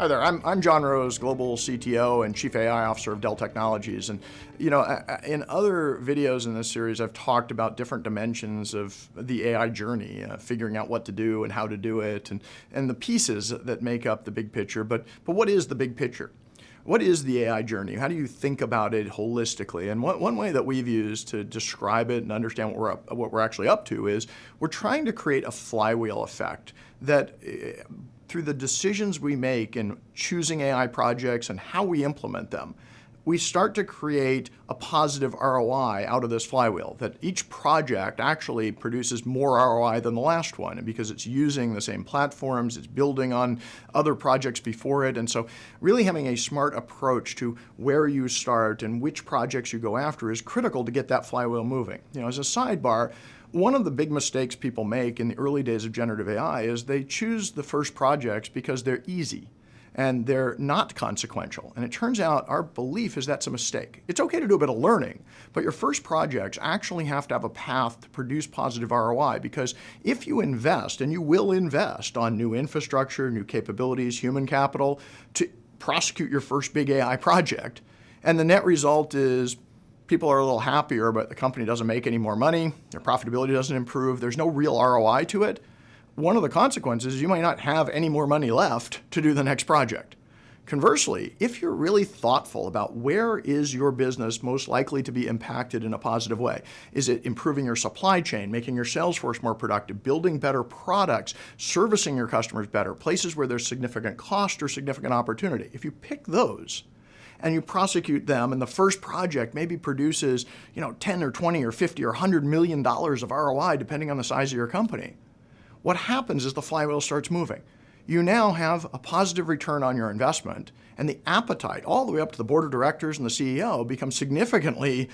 Hi there, I'm John Roese, Global CTO and Chief AI Officer of Dell Technologies. And in other videos in this series, I've talked about different dimensions of the AI journey, figuring out what to do and how to do it, and the pieces that make up the big picture. But what is the big picture? What is the AI journey? How do you think about it holistically? And one way that we've used to describe it and understand what we're actually up to is we're trying to create a flywheel effect that through the decisions we make in choosing AI projects and how we implement them, we start to create a positive ROI out of this flywheel, that each project actually produces more ROI than the last one, and because it's using the same platforms, it's building on other projects before it. And so really having a smart approach to where you start and which projects you go after is critical to get that flywheel moving. As a sidebar, one of the big mistakes people make in the early days of generative AI is they choose the first projects because they're easy and they're not consequential. And it turns out our belief is that's a mistake. It's okay to do a bit of learning, but your first projects actually have to have a path to produce positive ROI, because if you invest, and you will invest on new infrastructure, new capabilities, human capital, to prosecute your first big AI project, and the net result is people are a little happier, but the company doesn't make any more money, their profitability doesn't improve, there's no real ROI to it, one of the consequences is you might not have any more money left to do the next project. Conversely, if you're really thoughtful about where is your business most likely to be impacted in a positive way, is it improving your supply chain, making your sales force more productive, building better products, servicing your customers better, places where there's significant cost or significant opportunity, if you pick those, and you prosecute them, and the first project maybe produces 10 or 20 or 50 or $100 million of ROI, depending on the size of your company, what happens is the flywheel starts moving. You now have a positive return on your investment, and the appetite all the way up to the board of directors and the CEO becomes significantly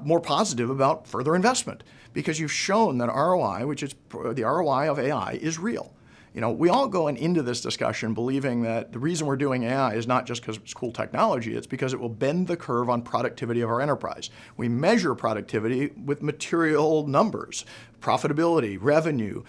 more positive about further investment, because you've shown that ROI, which is the ROI of AI, is real. We all go into this discussion believing that the reason we're doing AI is not just because it's cool technology, it's because it will bend the curve on productivity of our enterprise. We measure productivity with material numbers, profitability, revenue,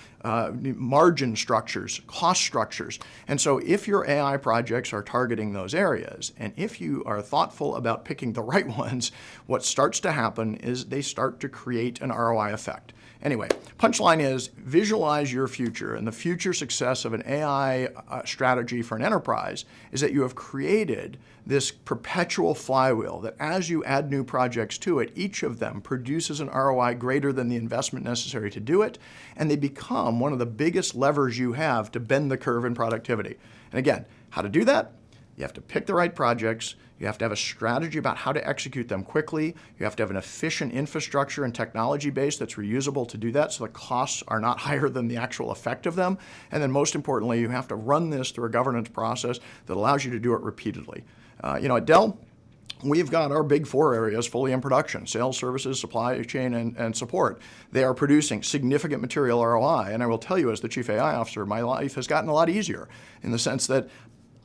margin structures, cost structures. And so if your AI projects are targeting those areas, and if you are thoughtful about picking the right ones, what starts to happen is they start to create an ROI effect. Anyway, punchline is visualize your future, and the future success of an AI strategy for an enterprise is that you have created this perpetual flywheel that as you add new projects to it, each of them produces an ROI greater than the investment necessary to do it, and they become one of the biggest levers you have to bend the curve in productivity. And again, how to do that? You have to pick the right projects. You have to have a strategy about how to execute them quickly. You have to have an efficient infrastructure and technology base that's reusable to do that, so the costs are not higher than the actual effect of them. And then most importantly, you have to run this through a governance process that allows you to do it repeatedly. At Dell, we've got our big four areas fully in production: sales, services, supply chain, and support. They are producing significant material ROI. And I will tell you, as the Chief AI Officer, my life has gotten a lot easier in the sense that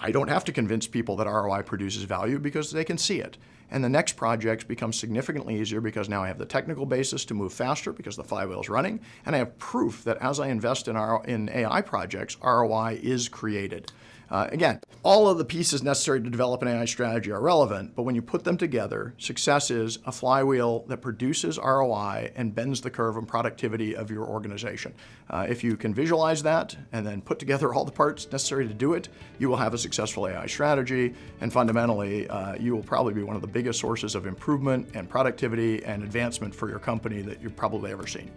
I don't have to convince people that ROI produces value because they can see it. And the next projects become significantly easier because now I have the technical basis to move faster because the flywheel is running, and I have proof that as I invest in AI projects, ROI is created. Again, all of the pieces necessary to develop an AI strategy are relevant, but when you put them together, success is a flywheel that produces ROI and bends the curve in productivity of your organization. If you can visualize that and then put together all the parts necessary to do it, you will have a successful AI strategy, and fundamentally, you will probably be one of the biggest sources of improvement and productivity and advancement for your company that you've probably ever seen.